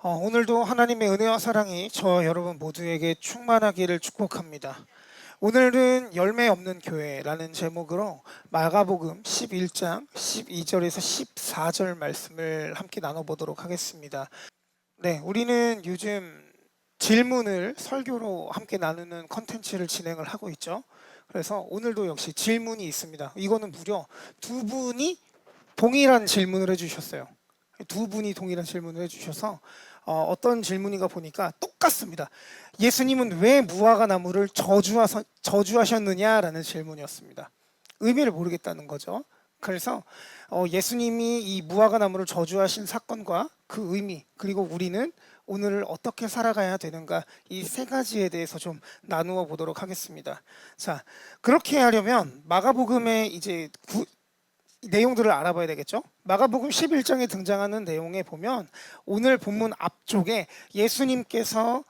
오늘도 하나님의 은혜와 사랑이 저와 여러분 모두에게 충만하기를 축복합니다. 오늘은 열매 없는 교회라는 제목으로 마가복음 11장 12절에서 14절 말씀을 함께 나눠보도록 하겠습니다. 네, 우리는 요즘 질문을 설교로 함께 나누는 컨텐츠를 진행을 하고 있죠. 그래서 오늘도 역시 질문이 있습니다. 이거는 무려 두 분이 동일한 질문을 해주셨어요. 두 분이 동일한 질문을 해주셔서 어떤 질문인가 보니까 똑같습니다. 예수님은 왜 무화과 나무를 저주하셨느냐라는 질문이었습니다. 의미를 모르겠다는 거죠. 그래서 예수님이 이 무화과 나무를 저주하신 사건과 그 의미, 그리고 우리는 오늘을 어떻게 살아가야 되는가, 이 세 가지에 대해서 좀 나누어 보도록 하겠습니다. 자, 그렇게 하려면 마가복음의 이제 내용들을 알아봐야 되겠죠. 마가복음 11장에 등장하는 내용에 보면 오늘 본문 앞쪽에 예수님께서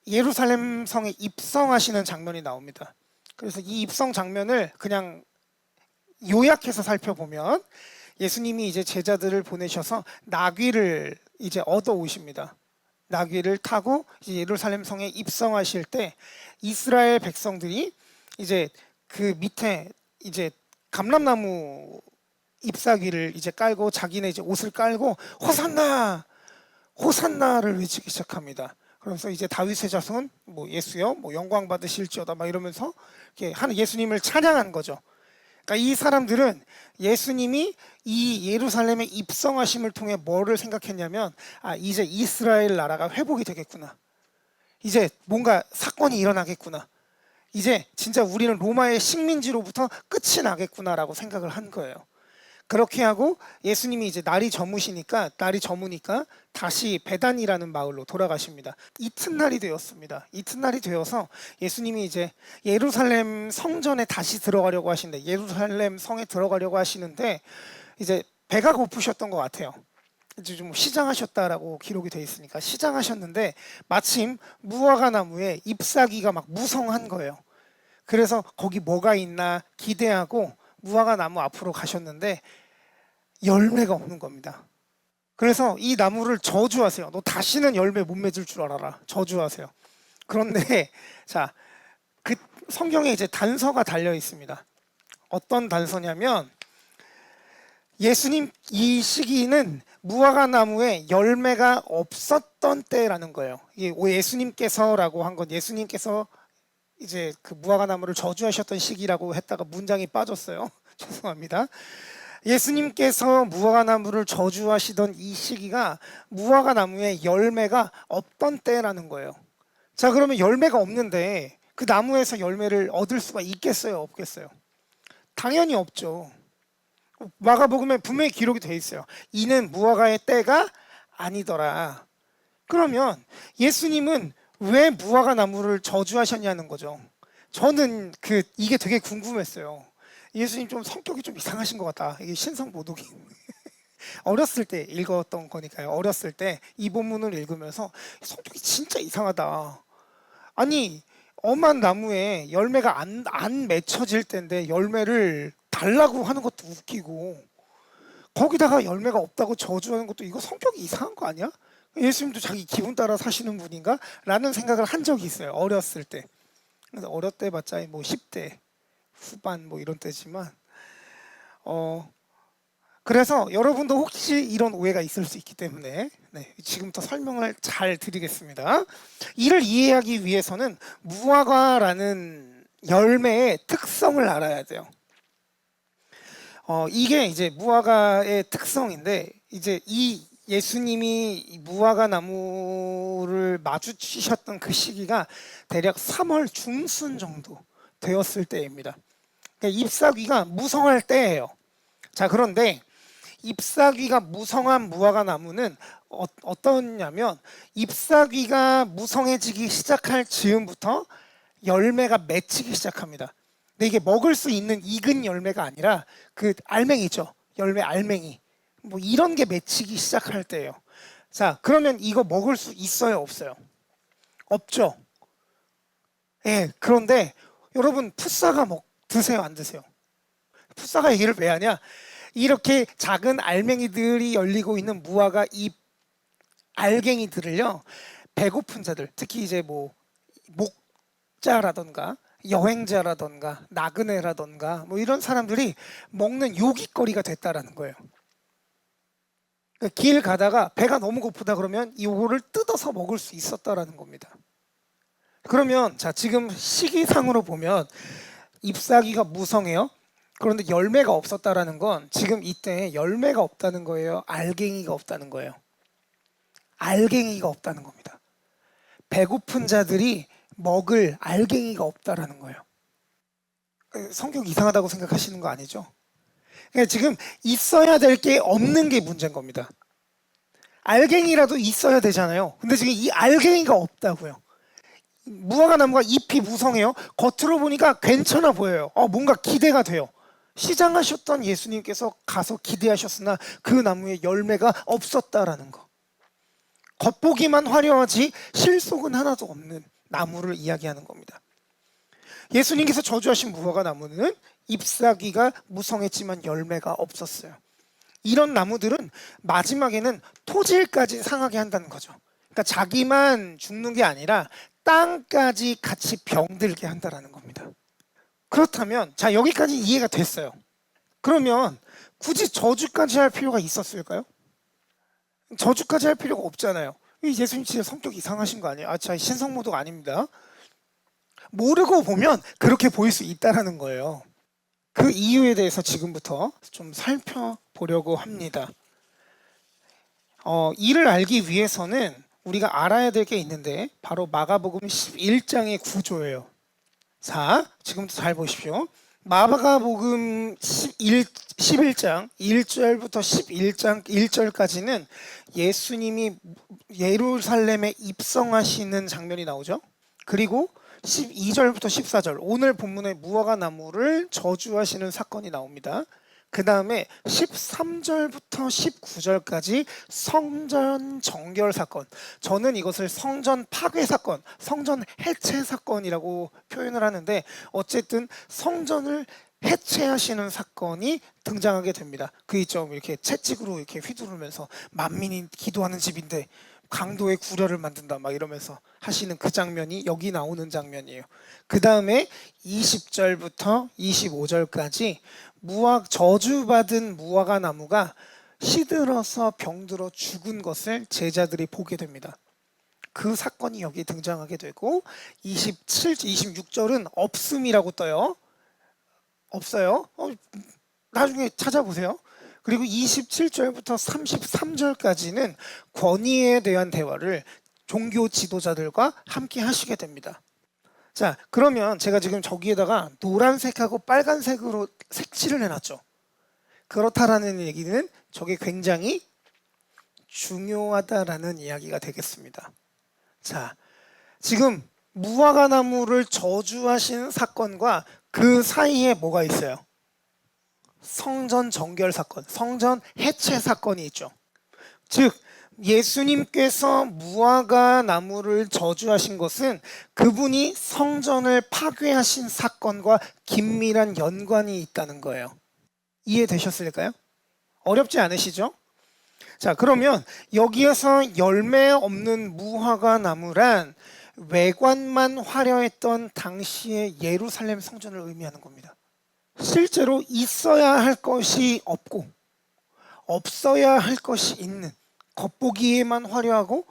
예루살렘 성에 입성하시는 장면이 나옵니다. 그래서 이 입성 장면을 그냥 요약해서 살펴보면 예수님이 이제 제자들을 보내셔서 나귀를 이제 얻어 오십니다. 나귀를 타고 이제 예루살렘 성에 입성하실 때 이스라엘 백성들이 이제 그 밑에 이제 감람나무 잎사귀를 이제 깔고 자기네 이제 옷을 깔고 호산나 호산나를 외치기 시작합니다. 그러면서 이제 다윗의 자손 뭐 예수여 뭐 영광 받으실지어다 막 이러면서 이렇게 하는 예수님을 찬양한 거죠. 그러니까 이 사람들은 예수님이 이 예루살렘에 입성하심을 통해 뭐를 생각했냐면 이제 이스라엘 나라가 회복이 되겠구나. 이제 뭔가 사건이 일어나겠구나. 이제 진짜 우리는 로마의 식민지로부터 끝이 나겠구나라고 생각을 한 거예요. 그렇게 하고 예수님이 이제 날이 저무니까 다시 베단이라는 마을로 돌아가십니다. 이튿날이 되었습니다. 이튿날이 되어서 예수님이 이제 예루살렘 성전에 다시 들어가려고 하시는데 예루살렘 성에 들어가려고 하시는데 이제 배가 고프셨던 것 같아요. 이제 좀 시장하셨다라고 기록이 되어 있으니까 시장하셨는데 마침 무화과 나무에 잎사귀가 막 무성한 거예요. 그래서 거기 뭐가 있나 기대하고 무화과 나무 앞으로 가셨는데 열매가 없는 겁니다. 그래서 이 나무를 저주하세요. 너 다시는 열매 못 맺을 줄 알아라. 저주하세요. 그런데 자, 그 성경에 이제 단서가 달려 있습니다. 어떤 단서냐면 예수님 이 시기는 무화과 나무에 열매가 없었던 때라는 거예요. 이게 예수님께서라고 한 건 예수님께서 이제 그 무화과 나무를 저주하셨던 시기라고 했다가 문장이 빠졌어요. 죄송합니다. 예수님께서 무화과 나무를 저주하시던 이 시기가 무화과 나무에 열매가 없던 때라는 거예요. 자, 그러면 열매가 없는데 그 나무에서 열매를 얻을 수가 있겠어요? 없겠어요? 당연히 없죠. 마가복음에 분명히 기록이 돼 있어요. 이는 무화과의 때가 아니더라. 그러면 예수님은 왜 무화과 나무를 저주하셨냐는 거죠. 저는 이게 되게 궁금했어요. 예수님 좀 성격이 좀 이상하신 것 같다. 이게 신성모독이 어렸을 때 읽었던 거니까요. 어렸을 때 이 본문을 읽으면서 성격이 진짜 이상하다. 아니 엄한 나무에 열매가 안 맺혀질 때인데 열매를 달라고 하는 것도 웃기고 거기다가 열매가 없다고 저주하는 것도 이거 성격이 이상한 거 아니야? 예수님도 자기 기분 따라 사시는 분인가? 라는 생각을 한 적이 있어요. 어렸을 때. 그래서 어렸을 때 봤자 뭐 10대 후반 뭐 이런 때지만 그래서 여러분도 혹시 이런 오해가 있을 수 있기 때문에 지금부터 설명을 잘 드리겠습니다. 이를 이해하기 위해서는 무화과라는 열매의 특성을 알아야 돼요. 이게 이제 무화과의 특성인데 이제 이 예수님이 무화과 나무를 마주치셨던 그 시기가 대략 3월 중순 정도 되었을 때입니다. 그러니까 잎사귀가 무성할 때예요. 자, 그런데 잎사귀가 무성한 무화과 나무는 어떠냐면 잎사귀가 무성해지기 시작할 즈음부터 열매가 맺히기 시작합니다. 근데 이게 먹을 수 있는 익은 열매가 아니라 그 알맹이 있죠. 열매 알맹이. 뭐 이런 게 맺히기 시작할 때예요. 자, 그러면 이거 먹을 수 있어요, 없어요? 없죠. 예, 그런데 여러분 풋사과 드세요, 안 드세요? 풋사과 얘기를 왜 하냐? 이렇게 작은 알맹이들이 열리고 있는 무화과 잎 알갱이들을요, 배고픈 자들, 특히 이제 뭐 목자라던가 여행자라던가 나그네라던가 뭐 이런 사람들이 먹는 요깃거리가 됐다라는 거예요. 그러니까 길 가다가 배가 너무 고프다 그러면 이거를 뜯어서 먹을 수 있었다라는 겁니다. 그러면 자, 지금 시기상으로 보면 잎사귀가 무성해요. 그런데 열매가 없었다라는 건 지금 이때 열매가 없다는 거예요, 알갱이가 없다는 거예요? 알갱이가 없다는 겁니다. 배고픈 자들이 먹을 알갱이가 없다라는 거예요. 성경 이상하다고 생각하시는 거 아니죠? 그러니까 지금 있어야 될 게 없는 게 문제인 겁니다. 알갱이라도 있어야 되잖아요. 근데 지금 이 알갱이가 없다고요. 무화과 나무가 잎이 무성해요. 겉으로 보니까 괜찮아 보여요. 뭔가 기대가 돼요. 시장하셨던 예수님께서 가서 기대하셨으나 그 나무에 열매가 없었다라는 거. 겉보기만 화려하지 실속은 하나도 없는 나무를 이야기하는 겁니다. 예수님께서 저주하신 무화과 나무는 잎사귀가 무성했지만 열매가 없었어요. 이런 나무들은 마지막에는 토질까지 상하게 한다는 거죠. 그러니까 자기만 죽는 게 아니라 땅까지 같이 병들게 한다는 겁니다. 그렇다면 자, 여기까지 이해가 됐어요. 그러면 굳이 저주까지 할 필요가 있었을까요? 저주까지 할 필요가 없잖아요. 예수님 진짜 성격 이상하신 거 아니에요? 자, 신성모독 아닙니다. 모르고 보면 그렇게 보일 수 있다는 거예요. 그 이유에 대해서 지금부터 좀 살펴보려고 합니다. 이를 알기 위해서는 우리가 알아야 될 게 있는데 바로 마가복음 11장의 구조예요. 자, 지금부터 잘 보십시오. 마가복음 11장 1절부터 11장 1절까지는 예수님이 예루살렘에 입성하시는 장면이 나오죠. 그리고 12절부터 14절, 오늘 본문의 무화과 나무를 저주하시는 사건이 나옵니다. 그 다음에 13절부터 19절까지 성전 정결 사건, 저는 이것을 성전 파괴 사건, 성전 해체 사건이라고 표현을 하는데 어쨌든 성전을 해체하시는 사건이 등장하게 됩니다. 그 있죠, 이렇게 채찍으로 이렇게 휘두르면서 만민이 기도하는 집인데 강도의 구려를 만든다 막 이러면서 하시는 그 장면이 여기 나오는 장면이에요. 그 다음에 20절부터 25절까지 저주받은 무화과 나무가 시들어서 병들어 죽은 것을 제자들이 보게 됩니다. 그 사건이 여기 등장하게 되고 26절은 없음이라고 떠요. 없어요. 나중에 찾아보세요. 그리고 27절부터 33절까지는 권위에 대한 대화를 종교 지도자들과 함께 하시게 됩니다. 자, 그러면 제가 지금 저기에다가 노란색하고 빨간색으로 색칠을 해놨죠. 그렇다라는 얘기는 저게 굉장히 중요하다라는 이야기가 되겠습니다. 자, 지금 무화과 나무를 저주하신 사건과 그 사이에 뭐가 있어요? 성전 정결 사건, 성전 해체 사건이 있죠. 즉 예수님께서 무화과 나무를 저주하신 것은 그분이 성전을 파괴하신 사건과 긴밀한 연관이 있다는 거예요. 이해되셨을까요? 어렵지 않으시죠? 자, 그러면 여기에서 열매 없는 무화과 나무란 외관만 화려했던 당시의 예루살렘 성전을 의미하는 겁니다. 실제로 있어야 할 것이 없고 없어야 할 것이 있는, 겉보기에만 화려하고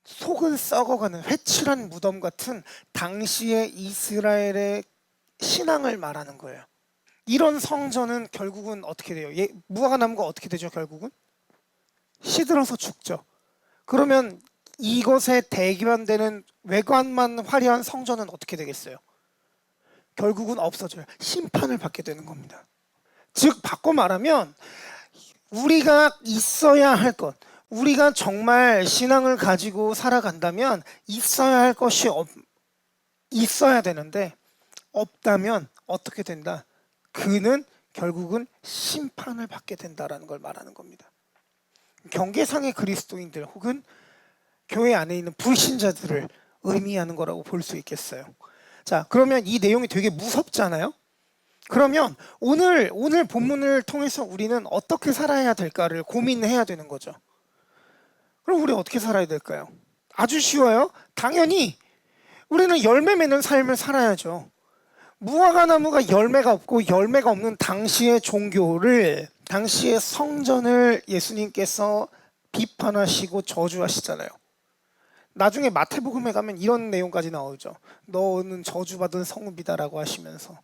속은 썩어가는 회칠한 무덤 같은 당시의 이스라엘의 신앙을 말하는 거예요. 이런 성전은 결국은 어떻게 돼요? 무화과 나무가 어떻게 되죠? 결국은 시들어서 죽죠. 그러면 이것에 대변되는 외관만 화려한 성전은 어떻게 되겠어요? 결국은 없어져요. 심판을 받게 되는 겁니다. 즉 바꿔 말하면 우리가 있어야 할 것, 우리가 정말 신앙을 가지고 살아간다면 있어야 할 것이 있어야 되는데 없다면 어떻게 된다? 그는 결국은 심판을 받게 된다라는 걸 말하는 겁니다. 경계상의 그리스도인들 혹은 교회 안에 있는 불신자들을 의미하는 거라고 볼 수 있겠어요. 자, 그러면 이 내용이 되게 무섭잖아요. 그러면 오늘 본문을 통해서 우리는 어떻게 살아야 될까를 고민해야 되는 거죠. 그럼 우리 어떻게 살아야 될까요? 아주 쉬워요. 당연히 우리는 열매 맺는 삶을 살아야죠. 무화과 나무가 열매가 없고 열매가 없는 당시의 종교를, 당시의 성전을 예수님께서 비판하시고 저주하시잖아요. 나중에 마태복음에 가면 이런 내용까지 나오죠. 너는 저주받은 성읍이다라고 하시면서.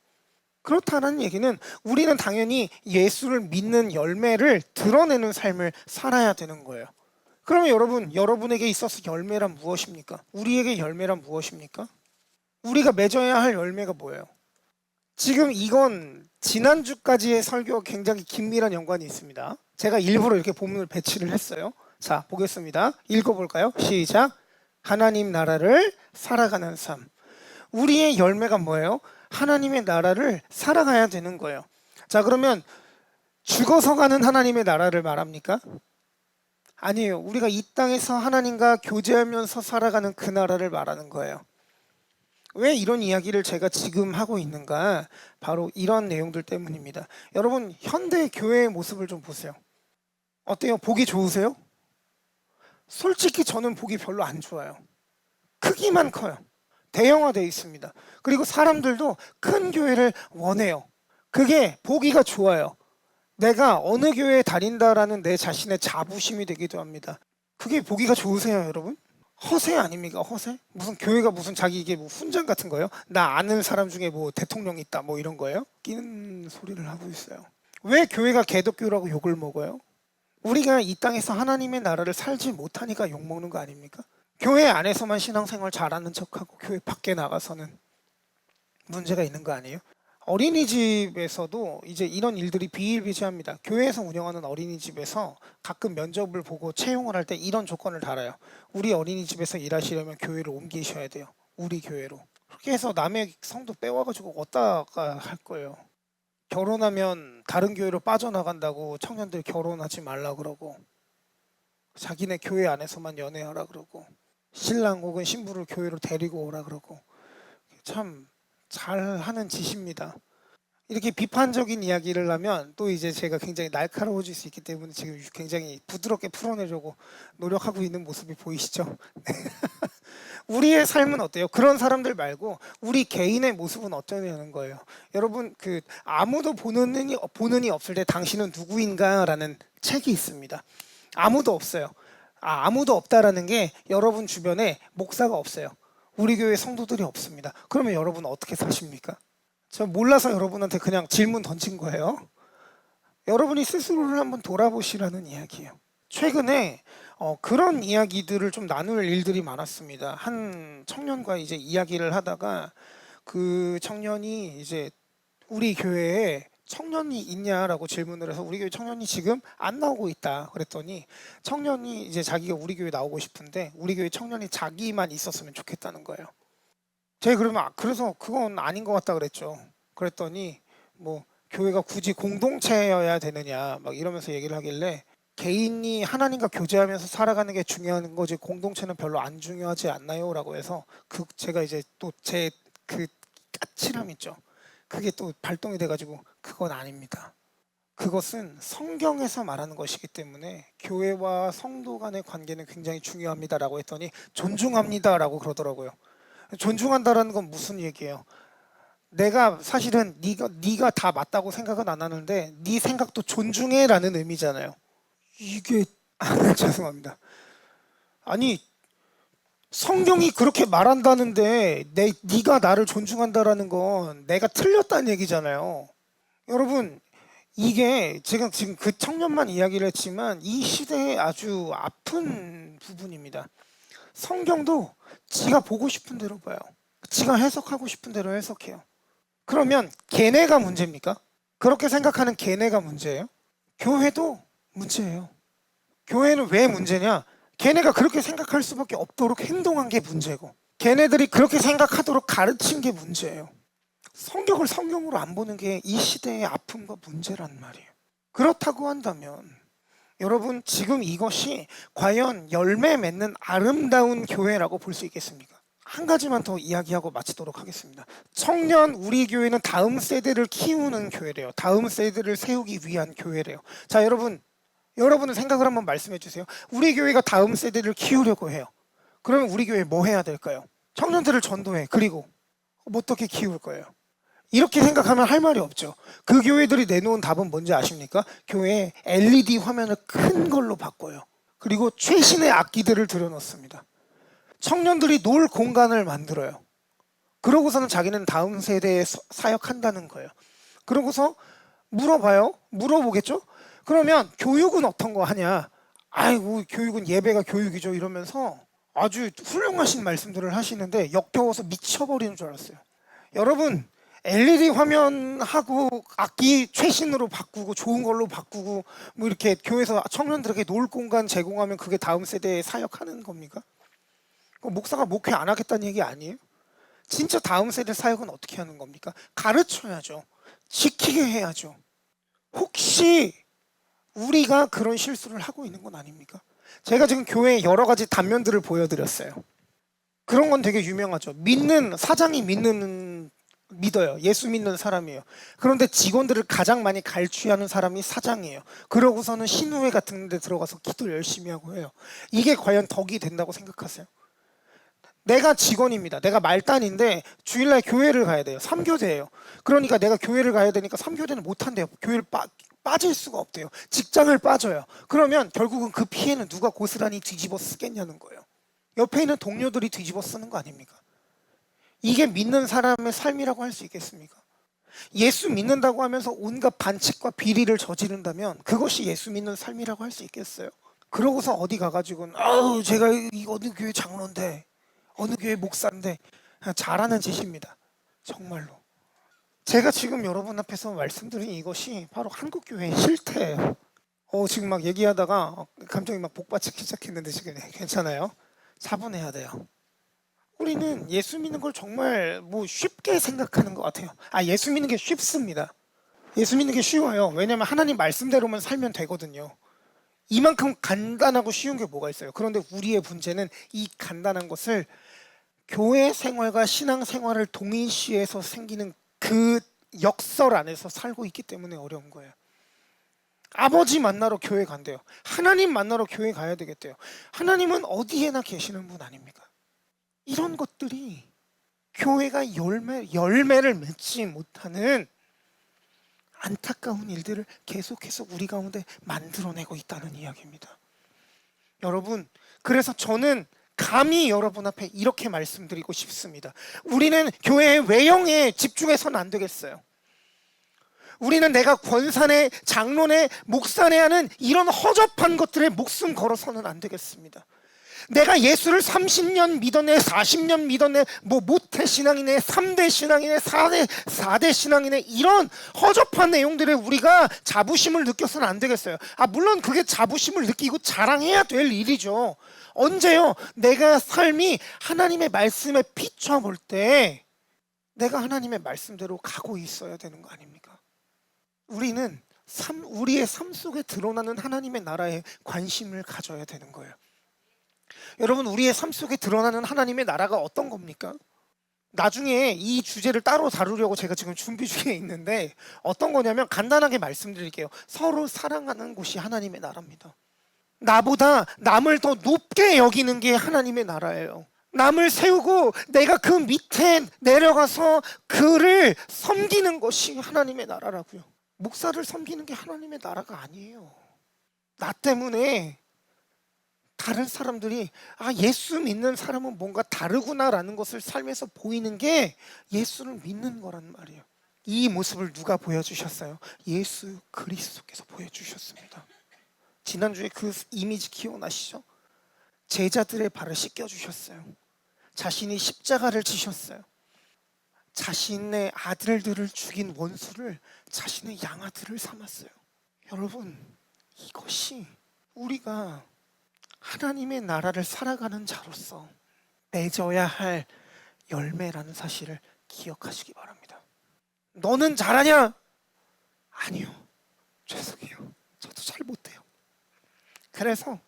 그렇다는 얘기는 우리는 당연히 예수를 믿는 열매를 드러내는 삶을 살아야 되는 거예요. 그러면 여러분에게 있어서 열매란 무엇입니까? 우리에게 열매란 무엇입니까? 우리가 맺어야 할 열매가 뭐예요? 지금 이건 지난주까지의 설교와 굉장히 긴밀한 연관이 있습니다. 제가 일부러 이렇게 본문을 배치를 했어요. 자, 보겠습니다. 읽어볼까요? 시작. 하나님 나라를 살아가는 삶. 우리의 열매가 뭐예요? 하나님의 나라를 살아가야 되는 거예요. 자, 그러면 죽어서 가는 하나님의 나라를 말합니까? 아니에요. 우리가 이 땅에서 하나님과 교제하면서 살아가는 그 나라를 말하는 거예요. 왜 이런 이야기를 제가 지금 하고 있는가? 바로 이런 내용들 때문입니다. 여러분, 현대 교회의 모습을 좀 보세요. 어때요? 보기 좋으세요? 솔직히 저는 보기 별로 안 좋아요. 크기만 커요. 대형화되어 있습니다. 그리고 사람들도 큰 교회를 원해요. 그게 보기가 좋아요. 내가 어느 교회에 다닌다라는 내 자신의 자부심이 되기도 합니다. 그게 보기가 좋으세요, 여러분? 허세 아닙니까? 허세? 무슨 교회가 무슨 자기 이게 뭐 훈장 같은 거예요? 나 아는 사람 중에 뭐 대통령 있다 뭐 이런 거예요? 끼는 소리를 하고 있어요. 왜 교회가 개독교라고 욕을 먹어요? 우리가 이 땅에서 하나님의 나라를 살지 못하니까 욕 먹는 거 아닙니까? 교회 안에서만 신앙생활 잘하는 척하고 교회 밖에 나가서는 문제가 있는 거 아니에요? 어린이집에서도 이제 이런 일들이 비일비재합니다. 교회에서 운영하는 어린이집에서 가끔 면접을 보고 채용을 할 때 이런 조건을 달아요. 우리 어린이집에서 일하시려면 교회로 옮기셔야 돼요. 우리 교회로. 그렇게 해서 남의 성도 빼와가지고 어디다가 할 거예요. 결혼하면 다른 교회로 빠져나간다고 청년들 결혼하지 말라 그러고, 자기네 교회 안에서만 연애하라 그러고, 신랑 혹은 신부를 교회로 데리고 오라 그러고, 참 잘하는 짓입니다. 이렇게 비판적인 이야기를 하면 또 이제 제가 굉장히 날카로워질 수 있기 때문에 지금 굉장히 부드럽게 풀어내려고 노력하고 있는 모습이 보이시죠? 우리의 삶은 어때요? 그런 사람들 말고 우리 개인의 모습은 어떠냐는 거예요. 여러분, 그 아무도 보는이 없을 때 당신은 누구인가라는 책이 있습니다. 아무도 없어요. 아무도 없다라는 게 여러분 주변에 목사가 없어요. 우리 교회 성도들이 없습니다. 그러면 여러분 어떻게 사십니까? 저 몰라서 여러분한테 그냥 질문 던진 거예요. 여러분이 스스로를 한번 돌아보시라는 이야기예요. 최근에 그런 이야기들을 좀 나눌 일들이 많았습니다. 한 청년과 이제 이야기를 하다가 그 청년이 이제 우리 교회에 청년이 있냐라고 질문을 해서 우리 교회 청년이 지금 안 나오고 있다 그랬더니, 청년이 이제 자기가 우리 교회 나오고 싶은데 우리 교회 청년이 자기만 있었으면 좋겠다는 거예요. 제가 그러면 그래서 그건 아닌 것 같다 그랬죠. 그랬더니 뭐 교회가 굳이 공동체여야 되느냐 막 이러면서 얘기를 하길래, 개인이 하나님과 교제하면서 살아가는 게 중요한 거지 공동체는 별로 안 중요하지 않나요? 라고 해서 제가 이제 또 제 그 까칠함 있죠. 그게 또 발동이 돼가지고 그건 아닙니다. 그것은 성경에서 말하는 것이기 때문에 교회와 성도 간의 관계는 굉장히 중요합니다라고 했더니 존중합니다라고 그러더라고요. 존중한다라는 건 무슨 얘기예요? 내가 사실은 네가 다 맞다고 생각은 안 하는데 네 생각도 존중해라는 의미잖아요. 이게 죄송합니다. 아니, 성경이 그렇게 말한다는데 네가 나를 존중한다라는 건 내가 틀렸다는 얘기잖아요. 여러분, 이게 제가 지금 그 청년만 이야기를 했지만 이 시대의 아주 아픈 부분입니다. 성경도 지가 보고 싶은 대로 봐요. 지가 해석하고 싶은 대로 해석해요. 그러면 걔네가 문제입니까? 그렇게 생각하는 걔네가 문제예요? 교회도 문제예요. 교회는 왜 문제냐? 걔네가 그렇게 생각할 수밖에 없도록 행동한 게 문제고, 걔네들이 그렇게 생각하도록 가르친 게 문제예요. 성경을 성경으로 안 보는 게 이 시대의 아픔과 문제란 말이에요. 그렇다고 한다면 여러분, 지금 이것이 과연 열매 맺는 아름다운 교회라고 볼 수 있겠습니까? 한 가지만 더 이야기하고 마치도록 하겠습니다. 청년 우리 교회는 다음 세대를 키우는 교회래요. 다음 세대를 세우기 위한 교회래요. 자, 여러분, 여러분은 생각을 한번 말씀해 주세요. 우리 교회가 다음 세대를 키우려고 해요. 그러면 우리 교회 뭐 해야 될까요? 청년들을 전도해. 그리고 어떻게 키울 거예요? 이렇게 생각하면 할 말이 없죠. 그 교회들이 내놓은 답은 뭔지 아십니까? 교회에 LED 화면을 큰 걸로 바꿔요. 그리고 최신의 악기들을 들여놓습니다. 청년들이 놀 공간을 만들어요. 그러고서는 자기는 다음 세대에 사역한다는 거예요. 그러고서 물어보겠죠? 그러면 교육은 어떤 거 하냐? 아이고, 교육은 예배가 교육이죠. 이러면서 아주 훌륭하신 말씀들을 하시는데 역겨워서 미쳐버리는 줄 알았어요. 여러분, LED 화면하고 악기 최신으로 바꾸고 좋은 걸로 바꾸고 뭐 이렇게 교회에서 청년들에게 놀 공간 제공하면 그게 다음 세대에 사역하는 겁니까? 목사가 목회 안 하겠다는 얘기 아니에요? 진짜 다음 세대 사역은 어떻게 하는 겁니까? 가르쳐야죠. 지키게 해야죠. 혹시 우리가 그런 실수를 하고 있는 건 아닙니까? 제가 지금 교회의 여러 가지 단면들을 보여드렸어요. 그런 건 되게 유명하죠. 사장이 믿어요. 예수 믿는 사람이에요. 그런데 직원들을 가장 많이 갈취하는 사람이 사장이에요. 그러고서는 신우회 같은 데 들어가서 기도 열심히 하고 해요. 이게 과연 덕이 된다고 생각하세요? 내가 직원입니다. 내가 말단인데 주일날 교회를 가야 돼요. 3교대예요. 그러니까 내가 교회를 가야 되니까 3교대는 못한대요. 교회를 빠질 수가 없대요. 직장을 빠져요. 그러면 결국은 그 피해는 누가 고스란히 뒤집어 쓰겠냐는 거예요. 옆에 있는 동료들이 뒤집어 쓰는 거 아닙니까? 이게 믿는 사람의 삶이라고 할 수 있겠습니까? 예수 믿는다고 하면서 온갖 반칙과 비리를 저지른다면 그것이 예수 믿는 삶이라고 할 수 있겠어요? 그러고서 어디 가가지고는 아우 제가 어느 교회 장로인데 어느 교회 목사인데 잘하는 짓입니다. 정말로. 제가 지금 여러분 앞에서 말씀드린 이것이 바로 한국교회의 실태예요. 지금 막 얘기하다가 감정이 막 복받치기 시작했는데 지금 괜찮아요? 차분해야 돼요. 우리는 예수 믿는 걸 정말 쉽게 생각하는 것 같아요. 예수 믿는 게 쉽습니다. 예수 믿는 게 쉬워요. 왜냐면 하나님 말씀대로만 살면 되거든요. 이만큼 간단하고 쉬운 게 뭐가 있어요? 그런데 우리의 문제는 이 간단한 것을 교회 생활과 신앙 생활을 동일시해서 생기는 그 역설 안에서 살고 있기 때문에 어려운 거예요. 아버지 만나러 교회 간대요. 하나님 만나러 교회 가야 되겠대요. 하나님은 어디에나 계시는 분 아닙니까? 이런 것들이 교회가 열매를 맺지 못하는 안타까운 일들을 계속해서 우리 가운데 만들어내고 있다는 이야기입니다. 여러분, 그래서 저는 감히 여러분 앞에 이렇게 말씀드리고 싶습니다. 우리는 교회의 외형에 집중해서는 안 되겠어요. 우리는 내가 권사네, 장로네, 목사네 하는 이런 허접한 것들에 목숨 걸어서는 안 되겠습니다. 내가 예수를 30년 믿었네, 40년 믿었네, 모태 신앙이네, 3대 신앙이네, 4대 신앙이네, 이런 허접한 내용들에 우리가 자부심을 느껴서는 안 되겠어요. 물론 그게 자부심을 느끼고 자랑해야 될 일이죠. 언제요? 내가 삶이 하나님의 말씀에 비춰볼 때 내가 하나님의 말씀대로 가고 있어야 되는 거 아닙니까? 우리는 우리의 삶 속에 드러나는 하나님의 나라에 관심을 가져야 되는 거예요. 여러분, 우리의 삶 속에 드러나는 하나님의 나라가 어떤 겁니까? 나중에 이 주제를 따로 다루려고 제가 지금 준비 중에 있는데 어떤 거냐면 간단하게 말씀드릴게요. 서로 사랑하는 곳이 하나님의 나라입니다. 나보다 남을 더 높게 여기는 게 하나님의 나라예요. 남을 세우고 내가 그 밑에 내려가서 그를 섬기는 것이 하나님의 나라라고요. 목사를 섬기는 게 하나님의 나라가 아니에요. 나 때문에 다른 사람들이 예수 믿는 사람은 뭔가 다르구나라는 것을 삶에서 보이는 게 예수를 믿는 거란 말이에요. 이 모습을 누가 보여주셨어요? 예수 그리스도께서 보여주셨습니다. 지난주에 그 이미지 기억나시죠? 제자들의 발을 씻겨주셨어요. 자신이 십자가를 지셨어요. 자신의 아들들을 죽인 원수를 자신의 양아들을 삼았어요. 여러분, 이것이 우리가 하나님의 나라를 살아가는 자로서 맺어야 할 열매라는 사실을 기억하시기 바랍니다. 너는 잘하냐? 아니요. 죄송해요. 저도 잘 못해요. 그래서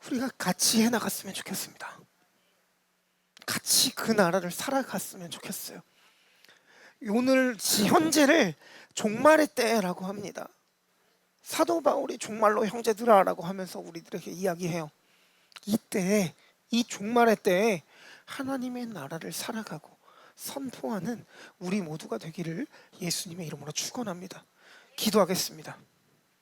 우리가 같이 해나갔으면 좋겠습니다. 같이 그 나라를 살아갔으면 좋겠어요. 오늘 현재를 종말의 때라고 합니다. 사도 바울이 종말로 형제들아라고 하면서 우리들에게 이야기해요. 이때, 이 종말의 때에 하나님의 나라를 살아가고 선포하는 우리 모두가 되기를 예수님의 이름으로 축원합니다. 기도하겠습니다.